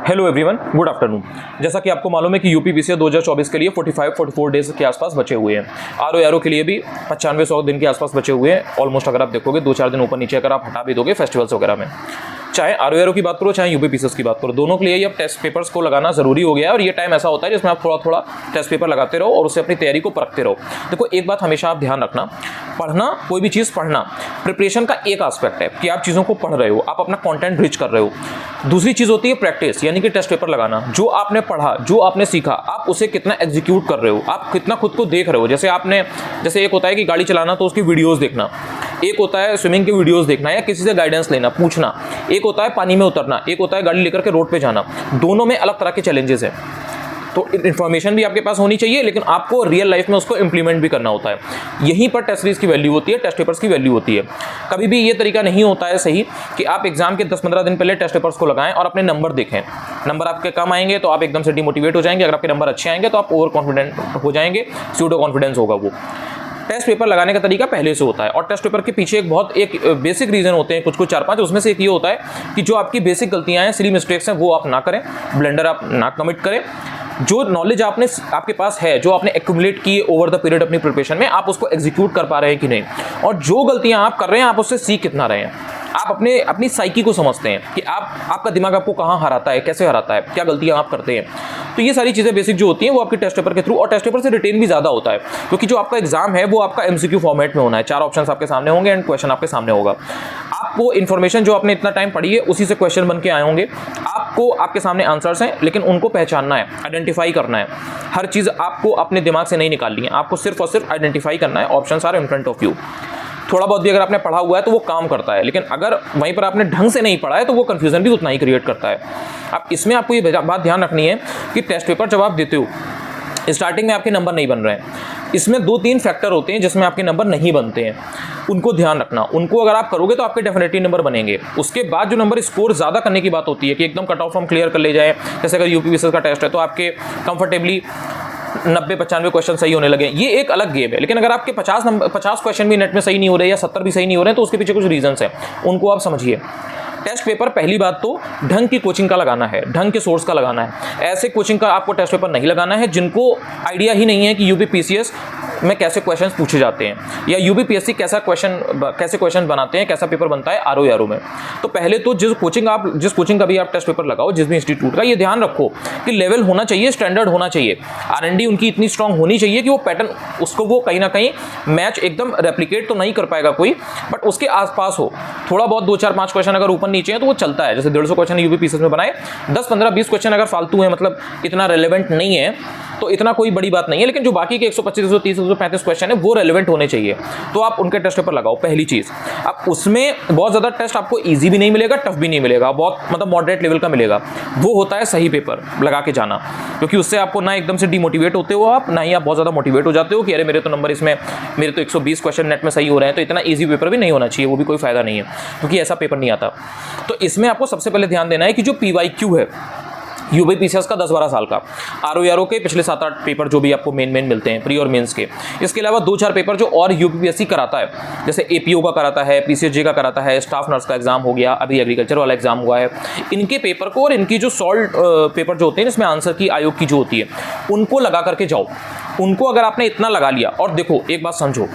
Hello everyone, good afternoon. जैसा कि आपको मालूम है कि यूपीपीसीएस 2024 के लिए 44 डेज के आसपास बचे हुए हैं। आरओ के लिए भी 95-100 दिन के आसपास बचे हुए हैं ऑलमोस्ट। अगर आप देखोगे 2-4 दिन ऊपर नीचे अगर आप हटा भी दोगे फेस्टिवल्स वगैरह में, चाहे आरओ की बात करो चाहे यूपीपीसीएस की बात करो, दोनों के लिए ये अब टेस्ट पेपर्स को लगाना जरूरी हो गया है। और ये टाइम ऐसा होता है जिसमें आप थोड़ा थोड़ा टेस्ट पेपर लगाते रहो और उससे अपनी तैयारी को परखते रहो। देखो, एक बात हमेशा आप ध्यान रखना, पढ़ना, कोई भी चीज़ पढ़ना प्रिपरेशन का एक एस्पेक्ट है कि आप चीज़ों को पढ़ रहे हो, आप अपना कंटेंट रिच कर रहे हो। दूसरी चीज़ होती है प्रैक्टिस, यानी कि टेस्ट पेपर लगाना। जो आपने पढ़ा, जो आपने सीखा, आप उसे कितना एग्जीक्यूट कर रहे हो, आप कितना खुद को देख रहे हो। जैसे एक होता है कि गाड़ी चलाना तो उसकी वीडियोस देखना, एक होता है स्विमिंग की वीडियोस देखना या किसी से गाइडेंस लेना, पूछना, एक होता है पानी में उतरना, एक होता है गाड़ी लेकर के रोड पे जाना। दोनों में अलग तरह के चैलेंजेस हैं। तो इन्फॉर्मेशन भी आपके पास होनी चाहिए, लेकिन आपको रियल लाइफ में उसको इंप्लीमेंट भी करना होता है। यहीं पर टेस्ट सीरीज की वैल्यू होती है, टेस्ट पेपर्स की वैल्यू होती है। कभी भी ये तरीका नहीं होता है सही कि आप एग्जाम के 10-15 दिन पहले टेस्ट पेपर्स को लगाएं और अपने नंबर देखें। नंबर आपके कम आएंगे तो आप एकदम से डिमोटिवेट हो जाएंगे, अगर आपके नंबर अच्छे आएंगे तो आप ओवर कॉन्फिडेंट हो जाएंगे, स्यूडो कॉन्फिडेंस होगा वो। टेस्ट पेपर लगाने का तरीका पहले से होता है और टेस्ट पेपर के पीछे एक बेसिक रीजन होते हैं, कुछ 4-5। उसमें से एक ये होता है कि जो आपकी बेसिक गलतियां हैं, सिली मिस्टेक्स हैं, वो आप ना करें, ब्लेंडर आप ना कमिट करें। जो नॉलेज आपके पास है, जो आपने एक्यूमुलेट की ओवर द पीरियड अपनी प्रिपरेशन में, आप उसको एग्जीक्यूट कर पा रहे हैं कि नहीं, और जो गलतियां आप कर रहे हैं आप उससे सीख कितना रहे हैं। आप अपनी साइकी को समझते हैं कि आपका दिमाग आपको कहाँ हराता है, कैसे हराता है, क्या गलतियां आप करते हैं। तो ये सारी चीज़ें बेसिक जो होती हैं वो आपके टेस्ट पेपर के थ्रू, और टेस्ट पेपर से रिटेन भी ज़्यादा होता है, क्योंकि जो आपका एग्जाम है वो आपका एमसीक्यू फॉर्मेट में होना है। 4 ऑप्शंस आपके सामने होंगे एंड क्वेश्चन आपके सामने होगा। आपको इन्फॉर्मेशन जो आपने इतना टाइम पढ़ी है उसी से क्वेश्चन बन के आए होंगे। आपको आपके सामने आंसर्स हैं, लेकिन उनको पहचानना है, आइडेंटिफाई करना है। हर चीज़ आपको अपने दिमाग से नहीं निकालनी है, आपको सिर्फ और सिर्फ आइडेंटिफाई करना है। Options are in front of you. थोड़ा बहुत भी अगर आपने पढ़ा हुआ है तो वो काम करता है, लेकिन अगर वहीं पर आपने ढंग से नहीं पढ़ा है तो वो कन्फ्यूजन भी उतना ही क्रिएट करता है। अब इसमें आपको ये बात ध्यान रखनी है कि टेस्ट पेपर जब आप देते हो, स्टार्टिंग में आपके नंबर नहीं बन रहे हैं। इसमें 2-3 फैक्टर होते हैं जिसमें आपके नंबर नहीं बनते हैं, उनको ध्यान रखना। उनको अगर आप करोगे तो आपके डेफिनेटली नंबर बनेंगे। उसके बाद जो नंबर स्कोर ज़्यादा करने की बात होती है कि एकदम कट ऑफ हम क्लियर कर ले जाए। जैसे अगर यूपीपीसीएस का टेस्ट है तो आपके कंफर्टेबली 90-95 क्वेश्चन सही होने लगे, ये एक अलग गेम है। लेकिन अगर आपके 50 क्वेश्चन भी नेट में सही नहीं हो रहे या 70 भी सही नहीं हो रहे हैं तो उसके पीछे कुछ रीजंस हैं, उनको आप समझिए। टेस्ट पेपर पहली बात तो ढंग की कोचिंग का लगाना है, ढंग के सोर्स का लगाना है। ऐसे कोचिंग का आपको टेस्ट पेपर नहीं लगाना है जिनको आइडिया ही नहीं है कि यूपीपीसीएस में कैसे क्वेश्चन पूछे जाते हैं या यूपीपीएससी कैसे क्वेश्चन बनाते हैं, कैसा पेपर बनता है आरओ में। तो पहले तो जिस कोचिंग का भी आप टेस्ट पेपर लगाओ, जिस भी इंस्टीट्यूट का, ये ध्यान रखो कि लेवल होना चाहिए, स्टैंडर्ड होना चाहिए, R&D उनकी इतनी स्ट्रांग होनी चाहिए कि वो पैटर्न उसको वो कहीं ना कहीं मैच एकदम रेप्लिकेट तो नहीं कर पाएगा कोई, बट उसके आसपास हो। थोड़ा बहुत 2-4-5 क्वेश्चन अगर ऊपर नीचे हैं तो वो चलता है। जैसे 150 क्वेश्चन यूपीपीसीएस में बनाए, 10-15-20 क्वेश्चन अगर फालतू है, मतलब इतना रेलेवेंट नहीं है, तो इतना कोई बड़ी बात नहीं है। लेकिन जो बाकी के 125, 130, 135 क्वेश्चन है वो रेलेवेंट होने चाहिए, तो आप उनके टेस्ट पेपर लगाओ। पहली चीज, अब उसमें बहुत ज्यादा टेस्ट आपको इजी भी नहीं मिलेगा, टफ भी नहीं मिलेगा, बहुत मतलब मॉडरेट लेवल का मिलेगा। वो होता है सही पेपर लगा के जाना, क्योंकि उससे आपको ना एकदम से डिमोटिवेट होते हो आप, ना ही आप बहुत ज्यादा मोटिवेट हो जाते हो कि अरे मेरे तो नंबर इसमें, मेरे तो 120 क्वेश्चन नेट में सही हो रहे हैं, तो इतना ईजी पेपर भी नहीं होना चाहिए, वो भी कोई फायदा नहीं है, क्योंकि ऐसा पेपर नहीं आता। तो इसमें आपको सबसे पहले ध्यान देना है कि जो PYQ है यूपीपीसीएस का 10-12 साल का, आरओ के पिछले 7-8 पेपर जो भी आपको मेन मिलते हैं प्री और मेंस के, इसके अलावा 2-4 पेपर जो और यूपीपीएससी कराता है, जैसे एपीओ का कराता है, पीसीएसजे का कराता है, स्टाफ नर्स का एग्जाम हो गया, अभी एग्रीकल्चर वाला एग्जाम हुआ है। इनके पेपर को और इनकी जो सॉल्व पेपर जो होते हैं जिसमें आंसर की आयोग की जो होती है, उनको लगा करके जाओ। उनको अगर आपने इतना लगा लिया, और देखो एक बात समझो,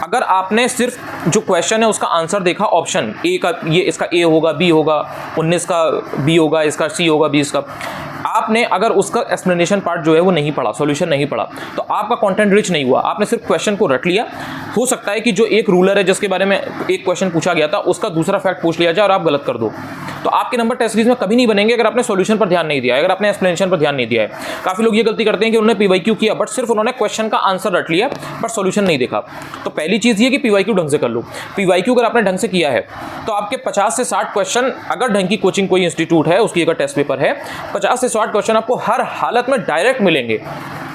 अगर आपने सिर्फ जो क्वेश्चन है उसका आंसर देखा, ऑप्शन ए का, ये इसका ए होगा, बी होगा, 19 का बी होगा, इसका सी होगा, 20 का, आपने अगर उसका एक्सप्लेनेशन पार्ट जो है वो नहीं पढ़ा, सॉल्यूशन नहीं पढ़ा, तो आपका कंटेंट रिच नहीं हुआ। आपने सिर्फ क्वेश्चन को रट लिया। हो सकता है कि जो एक रूलर है जिसके बारे में एक क्वेश्चन पूछा गया था उसका दूसरा फैक्ट पूछ लिया जाए और आप गलत कर दो, तो आपके नंबर टेस्ट सीरीज में कभी नहीं बनेंगे अगर आपने सॉल्यूशन पर ध्यान नहीं दिया है, अगर आपने एक्सप्लेनेशन पर ध्यान नहीं दिया है। काफी लोग ये गलती करते हैं कि उन्होंने PYQ किया बट सिर्फ उन्होंने क्वेश्चन का आंसर रट लिया बट सॉल्यूशन नहीं देखा। तो पहली चीज ये कि PYQ ढंग से कर लो। PYQ अगर आपने ढंग से किया है तो आपके 50 से 60 क्वेश्चन, अगर ढंग की कोचिंग कोई इंस्टीट्यूट है उसकी अगर टेस्ट पेपर है, 50 से 60 क्वेश्चन आपको हर हालत में डायरेक्ट मिलेंगे।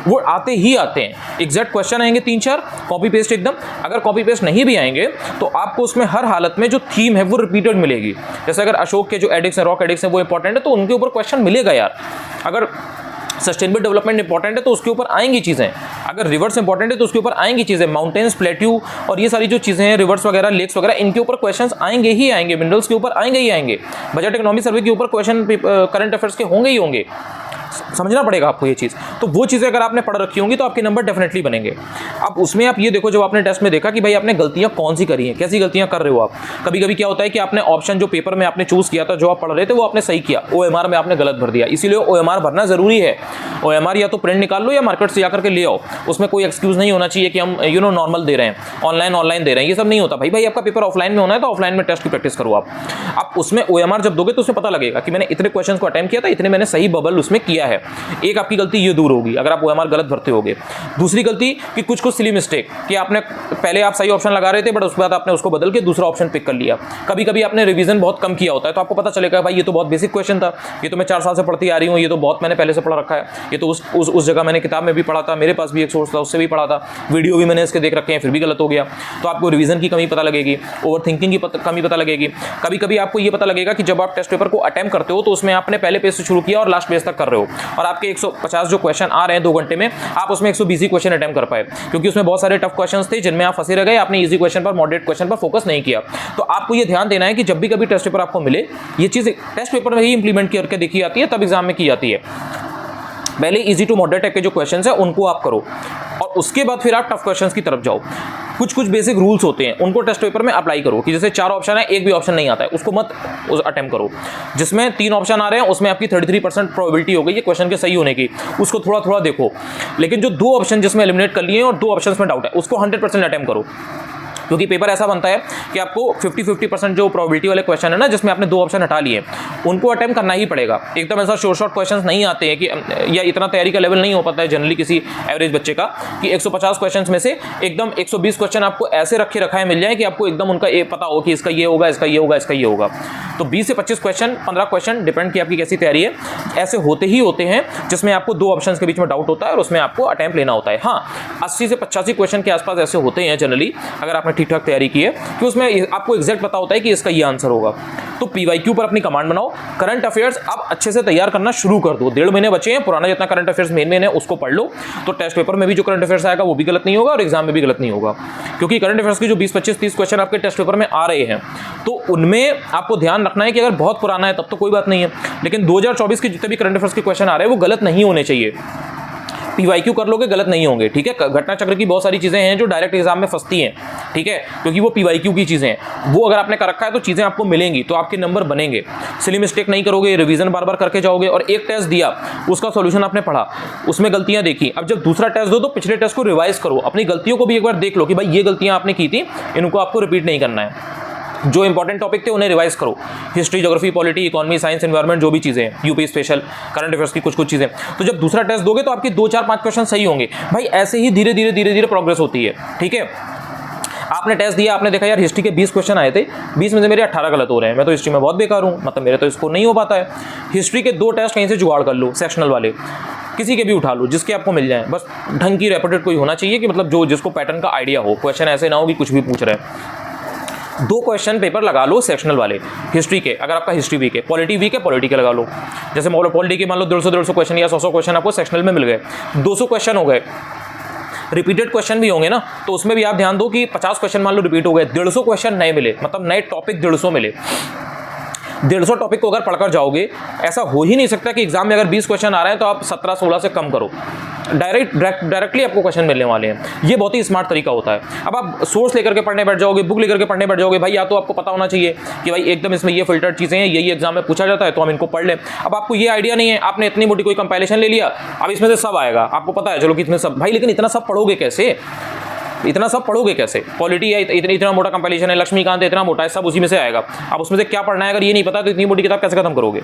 वो आते ही आते हैं, एग्जैक्ट क्वेश्चन आएंगे 3-4, कॉपी पेस्ट एकदम। अगर कॉपी पेस्ट नहीं भी आएंगे तो आपको उसमें हर हालत में जो थीम है वो रिपीटेड मिलेगी। जैसे अगर अशोक के जो एडिक्स है, रॉक एडिक्स है, वो इंपॉर्टेंट है तो उनके ऊपर क्वेश्चन मिलेगा यार। अगर सस्टेनेबल डेवलपमेंट इंपॉर्टेंट है तो उसके ऊपर आएंगी चीज़ें। अगर रिवर्स इंपॉर्टेंट है तो उसके ऊपर आएंगी चीज़ें, माउंटेन्स, प्लेट्यू और ये सारी जो चीज़ें हैं, रिवर्स वगैरह, लेक्स वगैरह, इनके ऊपर क्वेश्चंस आएंगे ही आएंगे, मिनरल्स के ऊपर आएंगे ही आएंगे, बजट इकोनॉमी सर्वे के ऊपर क्वेश्चन करंट अफेयर्स के होंगे ही होंगे, समझना पड़ेगा आपको ये चीज़। तो वो चीज़ें अगर आपने पढ़ रखी होंगी तो आपके नंबर डेफिनेटली बनेंगे। अब उसमें आप ये देखो, जब आपने टेस्ट में देखा कि भाई आपने गलतियां कौन सी करी हैं, कैसी गलतियां कर रहे हो आप। कभी कभी क्या होता है कि आपने ऑप्शन जो पेपर में आपने चूज किया था, जो आप पढ़ रहे थे, वो आपने सही किया, OMR में आपने गलत भर दिया, इसीलिए OMR भरना जरूरी है। OMR या तो प्रिंट निकाल लो या मार्केट से जाकर के ले आओ, उसमें कोई एक्सक्यूज नहीं होना चाहिए कि हम नॉर्मल दे रहे हैं, ऑनलाइन दे रहे हैं, ये सब नहीं होता भाई। आपका पेपर ऑफलाइन में होना है तो ऑफलाइन में टेस्ट की प्रैक्टिस करो आप उसमें OMR जब दोगे तो उसमें पता लगेगा कि मैंने इतने क्वेश्चन को अटेम्प्ट किया था, इतने मैंने सही बबल उसमें किया है। एक आपकी गलती ये दूर होगी अगर आप OMR गलत भरते होगे। दूसरी गलती कि कुछ सिली मिस्टेक कि आपने पहले आप सही ऑप्शन लगा रहे थे बट उसके बाद आपने उसको बदल के दूसरा ऑप्शन पिक कर लिया। कभी कभी आपने रिवीजन बहुत कम किया होता है तो आपको पता चलेगा भाई ये तो बहुत बेसिक क्वेश्चन था, ये तो मैं 4 साल से पढ़ती आ रही हूँ, ये तो बहुत मैंने पहले से पढ़ा रखा है, ये तो उस जगह मैंने किताब में भी पढ़ा था, मेरे पास भी एक सोर्स था उससे भी पढ़ा था, वीडियो भी मैंने इसके देख रखे हैं, फिर भी गलत हो गया। तो आपको रिवीजन की कमी पता लगेगी, ओवर थिंकिंग की कमी पता लगेगी। कभी कभी आपको ये पता लगेगा कि जब आप टेस्ट पेपर को अटेम्प्ट करते हो तो उसमें आपने पहले पेज से शुरू किया और लास्ट पेज तक कर रहे हो और आपके 150 जो क्वेश्चन आ रहे हैं 2 घंटे में, आप उसमें 120 क्वेश्चन अटेम्प्ट कर पाए, क्योंकि उसमें बहुत सारे टफ क्वेश्चंस थे जिनमें आप फंसे रह गए, आपने इजी क्वेश्चन पर, मॉडरेट क्वेश्चन पर फोकस नहीं किया। तो आपको ये ध्यान देना है कि जब भी कभी टेस्ट पेपर आपको मिले, ये चीज़ टेस्ट पेपर में ही इंप्लीमेंट करके देखी जाती है, तब एग्जाम में की जाती है। पहले इजी टू मॉडरेट टाइप के जो क्वेश्चंस हैं उनको आप करो और उसके बाद फिर आप टफ क्वेश्चंस की तरफ जाओ। कुछ बेसिक रूल्स होते हैं उनको टेस्ट पेपर में अप्लाई करो कि जैसे 4 ऑप्शन है, एक भी ऑप्शन नहीं आता है उसको मत अटेम्प्ट करो। जिसमें 3 ऑप्शन आ रहे हैं उसमें आपकी 33% प्रोबेबिलिटी हो गई है क्वेश्चन के सही होने की, उसको थोड़ा देखो। लेकिन जो 2 ऑप्शन जिसमें एलिमिनेट कर लिए हैं और 2 ऑप्शन में डाउट है, उसको 100% अटेम्प्ट करो, क्योंकि पेपर ऐसा बनता है कि आपको 50-50% जो प्रोबेबिलिटी वाले क्वेश्चन है ना, जिसमें आपने 2 ऑप्शन हटा लिए, उनको अटेम्प्ट करना ही पड़ेगा। एकदम ऐसा शॉर्ट क्वेश्चंस नहीं आते हैं कि, या इतना तैयारी का लेवल नहीं हो पाता है जनरली किसी एवरेज बच्चे का कि 150 क्वेश्चंस में से एकदम 120 क्वेश्चन आपको ऐसे रखे रखाए मिल जाए कि आपको एकदम उनका पता हो कि इसका ये होगा, इसका ये होगा, इसका ये होगा। तो 20 से 25 क्वेश्चन, 15 क्वेश्चन, डिपेंड की आपकी कैसी तैयारी है, ऐसे होते ही होते हैं जिसमें आपको 2 ऑप्शन के बीच में डाउट होता है और उसमें आपको अटेम्प्ट लेना होता है। हाँ, 80 से 85 क्वेश्चन के आसपास ऐसे होते हैं जनरली, अगर आपने ठीक ठाक तैयारी की है, कि उसमें आपको एग्जैक्ट पता होता है कि इसका ये आंसर होगा। तो PYQ पर अपनी कमांड बनाओ। करंट अफेयर्स आप अच्छे से तैयार करना शुरू कर दो, 1.5 महीने बचे हैं, पुराना जितना करंट अफेयर्स मेन है उसको पढ़ लो, तो टेस्ट पेपर में भी जो करंट अफेयर्स आएगा वो भी गलत नहीं होगा और एग्जाम में भी गलत नहीं होगा। क्योंकि करंट अफेयर्स की जो 20, 25, 30 क्वेश्चन आपके टेस्ट पेपर में आ रहे हैं, तो उनमें आपको ध्यान रखना है कि अगर बहुत पुराना है तब तो कोई बात नहीं है, लेकिन 2024 के जितने भी करंट अफेयर्स के क्वेश्चन आ रहे हैं वो गलत नहीं होने चाहिए। PYQ कर लोगे गलत नहीं होंगे, ठीक है। घटना चक्र की बहुत सारी चीज़ें हैं जो डायरेक्ट एग्जाम में फंसती हैं, ठीक है, क्योंकि वो PYQ की चीज़ें हैं, वो अगर आपने कर रखा है तो चीज़ें आपको मिलेंगी, तो आपके नंबर बनेंगे। सिली मिस्टेक नहीं करोगे, रिवीजन बार बार करके जाओगे, और एक टेस्ट दिया उसका सॉल्यूशन आपने पढ़ा, उसमें गलतियां देखी, अब जब दूसरा टेस्ट दो तो पिछले टेस्ट को रिवाइज करो, अपनी गलतियों को भी एक बार देख लो कि भाई ये गलतियां आपने की थी, इनको आपको रिपीट नहीं करना है। जो इंपॉर्टेंट टॉपिक थे उन्हें रिवाइज करो, history, geography, polity, economy, science, environment, जो भी चीज़ें हैं, यूपी स्पेशल, करंट अफेयर्स की कुछ चीज़ें। तो जब दूसरा टेस्ट दोगे तो आपके 2, 4, 5 क्वेश्चन सही होंगे। भाई ऐसे ही धीरे धीरे प्रोग्रेस होती है, ठीक है। आपने टेस्ट दिया, आपने देखा यार हिस्ट्री के 20 क्वेश्चन आए थे, 20 में से मेरे 18 गलत हो रहे हैं, मैं तो हिस्ट्री में बहुत बेकार हूँ, मतलब मेरे तो इसको नहीं हो पाता है। हिस्ट्री के 2 टेस्ट कहीं से जुगाड़ कर लो, सेक्शनल वाले किसी के भी उठा लो, जिसके आपको मिल जाए, बस ढंग की रेपुटेड कोई होना चाहिए कि मतलब जो जिसको पैटर्न का आइडिया हो, क्वेश्चन ऐसे ना हो कि कुछ भी पूछ रहे हैं। 2 क्वेश्चन पेपर लगा लो सेक्शनल वाले हिस्ट्री के, अगर आपका हिस्ट्री वीक है, पॉलिटी वीक है, पॉलिटी के लगा लो। जैसे पॉलिटी के मान लो 150 क्वेश्चन या 100 क्वेश्चन आपको सेक्शनल में मिल गए, 200 क्वेश्चन हो गए, रिपीटेड क्वेश्चन भी होंगे ना, तो उसमें भी आप ध्यान दो कि 50 क्वेश्चन मान लो रिपीट हो गए, 150 क्वेश्चन नए मिले, मतलब नए टॉपिक 150 मिले। 150 टॉपिक को अगर पढ़कर जाओगे, ऐसा हो ही नहीं सकता कि एग्जाम में अगर 20 क्वेश्चन आ रहे हैं तो आप 17-16 से कम करो, डायरेक्टली आपको क्वेश्चन मिलने वाले हैं। ये बहुत ही स्मार्ट तरीका होता है। अब आप सोर्स लेकर के पढ़ने बैठ जाओगे, बुक लेकर के पढ़ने बैठ जाओगे, भाई या तो आपको पता होना चाहिए कि भाई एकदम इसमें ये फिल्टर्ड चीज़ें हैं, यही एग्जाम में पूछा जाता है, तो हम इनको पढ़ लें। अब आपको ये आइडिया नहीं है, आपने इतनी मोटी कोई कंपाइलेशन ले लिया, अब इसमें से सब आएगा, आपको पता है चलो कि इसमें सब, भाई लेकिन इतना सब पढ़ोगे कैसे, इतना सब पढ़ोगे कैसे? पॉलिटी है, इतना मोटा कंपाइलेशन है, लक्ष्मीकांत है इतना मोटा है, सब उसी में से आएगा। अब उसमें से क्या पढ़ना है अगर ये नहीं पता तो इतनी मोटी किताब कैसे खत्म करोगे?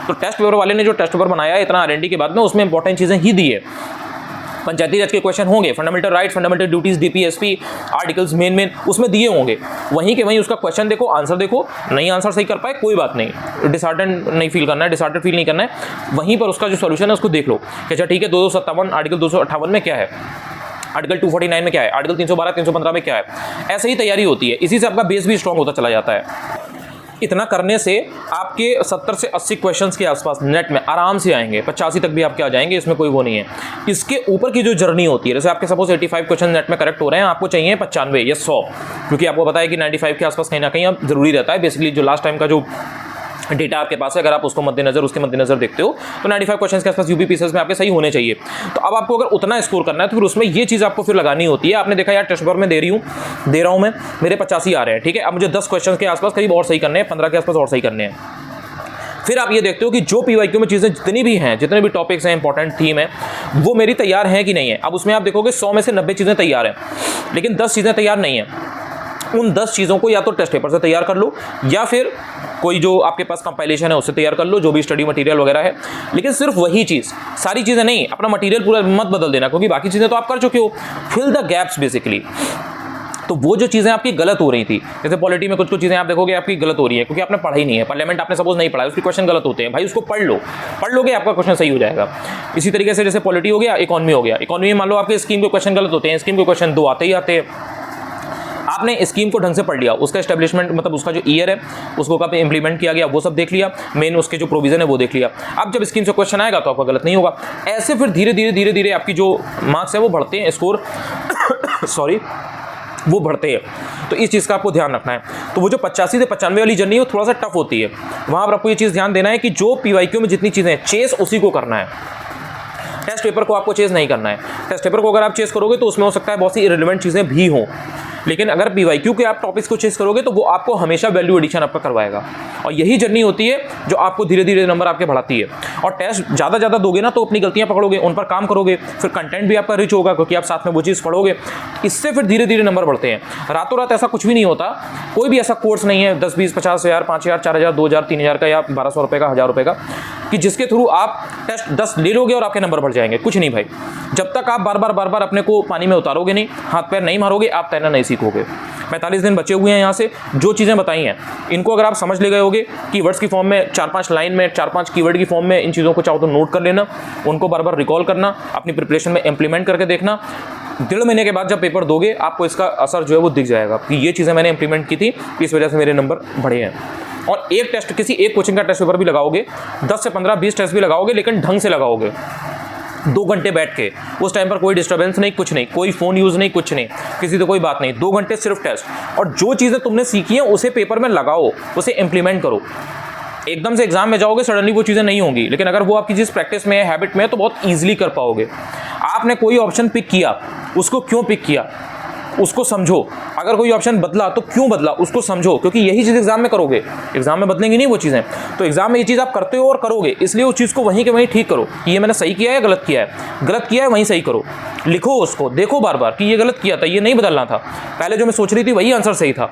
तो टेस्ट पेपर वाले ने जो टेस्ट पेपर बनाया है इतना R&D के बाद में, उसमें इंपॉर्टेंट चीज़ें ही दी है। पंचायती राज के क्वेश्चन होंगे, fundamental rights, fundamental duties, DPSP articles main उसमें दिए होंगे, वहीं के वहीं उसका क्वेश्चन देखो, आंसर देखो, नहीं आंसर सही कर पाए कोई बात नहीं, डिसहार्टेंड नहीं फील करना है, डिसहार्टेड फील नहीं करना है, वहीं पर उसका जो सोल्यूशन है उसको देख लो कि अच्छा ठीक है 257 आर्टिकल 258 में क्या है, आर्टिकल 249 में क्या है, आर्टिकल 312 315 में क्या है। ऐसे ही तैयारी होती है, इसी से आपका बेस भी स्ट्रॉन्ग होता चला जाता है। इतना करने से आपके 70 से 80 क्वेश्चंस के आसपास नेट में आराम से आएंगे, 85 तक भी आपके आ जाएंगे, इसमें कोई वो नहीं है। इसके ऊपर की जो जर्नी होती है, जैसे आपके सपोज 85 क्वेश्चन नेट में करेक्ट हो रहे हैं, आपको चाहिए 95 या 100, क्योंकि आपको पता है कि 95 के आसपास कहीं ना कहीं अब जरूरी रहता है। बेसिकली जो लास्ट टाइम का जो डेटा आपके पास है, अगर आप उसके मद्देनजर देखते हो तो 95 क्वेश्चंस के आसपास यूपीपीसीएस में आपके सही होने चाहिए। तो अब आपको अगर उतना स्कोर करना है तो फिर उसमें ये चीज़ आपको फिर लगानी होती है। आपने देखा यार टेस्ट पेपर में दे रहा हूँ मैं, मेरे 85 आ रहे हैं, ठीक है, अब मुझे 10 क्वेश्चन के आसपास करीब और सही करने हैं, 15 के आसपास और सही करने हैं। फिर आप ये देखते हो कि जो पीवाईक्यू में चीज़ें जितनी भी हैं, जितने भी टॉपिक्स हैं, इंपॉर्टेंट थीम है, वो मेरी तैयार हैं कि नहीं है। अब उसमें आप देखोगे 100 में से 90 चीज़ें तैयार हैं, लेकिन 10 चीज़ें तैयार नहीं हैं। उन 10 चीज़ों को या तो टेस्ट पेपर से तैयार कर लो या फिर कोई जो आपके पास कंपाइलेशन है उससे तैयार कर लो, जो भी स्टडी मटेरियल वगैरह है। लेकिन सिर्फ वही चीज़, सारी चीज़ें नहीं, अपना मटेरियल पूरा मत बदल देना, क्योंकि बाकी चीज़ें तो आप कर चुके हो। Fill the gaps basically. तो वो जो चीज़ें आपकी गलत हो रही थी, जैसे पॉलिटी में कुछ चीज़ें आप देखोगे आपकी गलत हो रही है क्योंकि आपने पढ़ा ही नहीं है। पार्लियामेंट आपने सपोज नहीं पढ़ा है, उसके क्वेश्चन गलत होते हैं, भाई उसको पढ़ लोगे आपका क्वेश्चन सही हो जाएगा। इसी तरीके से जैसे पॉलिटी हो गया, इकोनॉमी हो गया। इकोनॉमी में मान लो आपके स्कीम के क्वेश्चन गलत होते हैं, स्कीम के क्वेश्चन 2 आते ही आते हैं। आपने स्कीम को ढंग से पढ़ लिया, उसका एस्टेब्लिशमेंट मतलब उसका जो ईयर है उसको कब इंप्लीमेंट किया गया वो सब देख लिया, मेन उसके जो प्रोविजन है वो देख लिया। अब जब स्कीम से क्वेश्चन आएगा तो आपका गलत नहीं होगा। ऐसे फिर धीरे धीरे आपकी जो मार्क्स है वो बढ़ते हैं, स्कोर सॉरी वो बढ़ते हैं। तो इस चीज़ का आपको ध्यान रखना है। तो वो जो 85 से 95 वाली जर्नी है वो थोड़ा सा टफ होती है। वहाँ पर आपको ये चीज़ ध्यान देना है कि जो पीवाईक्यू में जितनी चीज़ें हैं चेस उसी को करना है, टेस्ट पेपर को आपको चेस नहीं करना है। टेस्ट पेपर को अगर आप चेस करोगे तो उसमें हो सकता है बहुत सी इररिलेवेंट चीज़ें भी हों, लेकिन अगर पीवाईक्यू के आप टॉपिक्स को चेस करोगे तो वो आपको हमेशा वैल्यू एडिशन आपका करवाएगा। और यही जर्नी होती है जो आपको धीरे धीरे नंबर आपके बढ़ाती है। और टेस्ट ज़्यादा दोगे ना तो अपनी गलतियां पकड़ोगे, उन पर काम करोगे, फिर कंटेंट भी आपका रिच होगा क्योंकि आप साथ में वो चीज़ पढ़ोगे। इससे फिर धीरे धीरे नंबर बढ़ते हैं। रातों रात ऐसा कुछ भी नहीं होता, कोई भी ऐसा कोर्स नहीं है 10, 20, 50 हज़ार, 5 हज़ार, 4 हज़ार, 2 हज़ार, 3 हज़ार का या 1200 रुपये का, 1000 रुपये का, कि जिसके थ्रू आप टेस्ट 10 ले लोगे और आपके नंबर बढ़ जाएंगे। कुछ नहीं भाई, जब तक आप बार बार अपने को पानी में उतारोगे नहीं, हाथ पैर नहीं मारोगे, आप तैरना नहीं सीखोगे। 45 दिन बचे हुए हैं यहाँ से। जो चीज़ें बताई हैं इनको अगर आप समझ ले गए होगे, कीवर्ड्स की फॉर्म में 4-5 लाइन में 4-5 कीवर्ड की फॉर्म में इन चीज़ों को चाहो तो नोट कर लेना, उनको बार बार रिकॉल करना, अपनी प्रिपरेशन में इंप्लीमेंट करके देखना। 1.5 महीने के बाद जब पेपर दोगे आपको इसका असर जो है वो दिख जाएगा कि ये चीज़ें मैंने इंप्लीमेंट की थी, इस वजह से मेरे नंबर बढ़े हैं। और एक टेस्ट, किसी एक कोचिंग का टेस्ट पेपर भी लगाओगे, 10 से 15, 20 टेस्ट भी लगाओगे, लेकिन ढंग से लगाओगे, 2 घंटे बैठ के, उस टाइम पर कोई डिस्टर्बेंस नहीं, कुछ नहीं, कोई फ़ोन यूज़ नहीं, कुछ नहीं, किसी से कोई बात नहीं, 2 घंटे सिर्फ टेस्ट। और जो चीज़ें तुमने सीखी हैं उसे पेपर में लगाओ, उसे इंप्लीमेंट करो। एकदम से एग्जाम में जाओगे सडनली वो चीज़ें नहीं होंगी, लेकिन अगर वो आपकी चीज़ प्रैक्टिस में है, हैबिट में है, तो बहुत ईजिली कर पाओगे। आपने कोई ऑप्शन पिक किया, उसको क्यों पिक किया उसको समझो। अगर कोई ऑप्शन बदला तो क्यों बदला उसको समझो, क्योंकि यही चीज़ एग्जाम में करोगे। एग्जाम में बदलेंगी नहीं वो चीज़ें, तो एग्जाम में ये चीज़ आप करते हो और करोगे, इसलिए उस चीज़ को वहीं के वहीं ठीक करो कि ये मैंने सही किया है गलत किया है। गलत किया है वहीं सही करो, लिखो उसको, देखो बार बार कि ये गलत किया था, ये नहीं बदलना था, पहले जो मैं सोच रही थी वही आंसर सही था।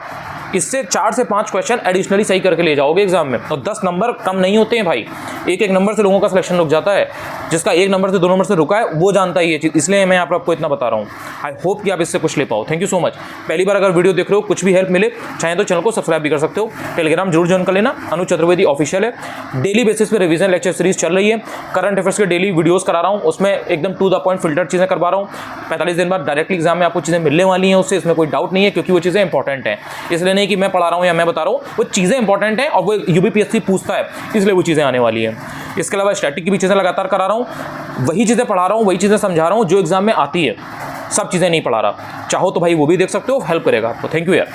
इससे 4 से 5 क्वेश्चन एडिशनली सही करके ले जाओगे एग्जाम में। और 10 नंबर कम नहीं होते हैं भाई, एक नंबर से लोगों का सिलेक्शन रुक जाता है। जिसका 1 नंबर से 2 नंबर से रुका है वो जानता है ये चीज़, इसलिए मैं आपको इतना बता रहा हूँ। आई होप कि आप इससे कुछ ले पाओ। Thank you so much. पहली बार अगर वीडियो देख रहे हो, कुछ भी हेल्प मिले, चाहे तो चैनल को सब्सक्राइब भी कर सकते हो। टेलीग्राम जरूर ज्वाइन कर लेना, अनु चतुर्वेदी ऑफिशियल है। डेली बेसिस पे रिवीजन लेक्चर सीरीज चल रही है, करंट अफेयर्स के डेली वीडियोस करा रहा हूँ, उसमें एकदम टू द पॉइंट फिल्टर चीज़ें करवा रहा हूँ। 45 दिन बाद डायरेक्टली एग्जाम में आपको चीज़ें मिलने वाली हैं, उससे इसमें कोई डाउट नहीं है, क्योंकि वो चीज़ें इंपॉर्टेंट हैं। इसलिए नहीं कि मैं पढ़ा रहा हूँ या मैं बता रहा हूँ, वो चीज़ें इंपॉर्टेंट हैं और वो यूपीपीएससी पूछता है, इसलिए वो चीज़ें आने वाली हैं। इसके अलावा स्टैटिक की भी चीज़ें लगातार करा रहा हूँ, वही चीज़ें पढ़ा रहा हूँ, वही चीज़ें समझा रहा हूँ जो एग्जाम में आती है। सब चीज़ें नहीं पढ़ा रहा, चाहो तो भाई वो भी देख सकते हो, हेल्प करेगा आपको। थैंक यू यार।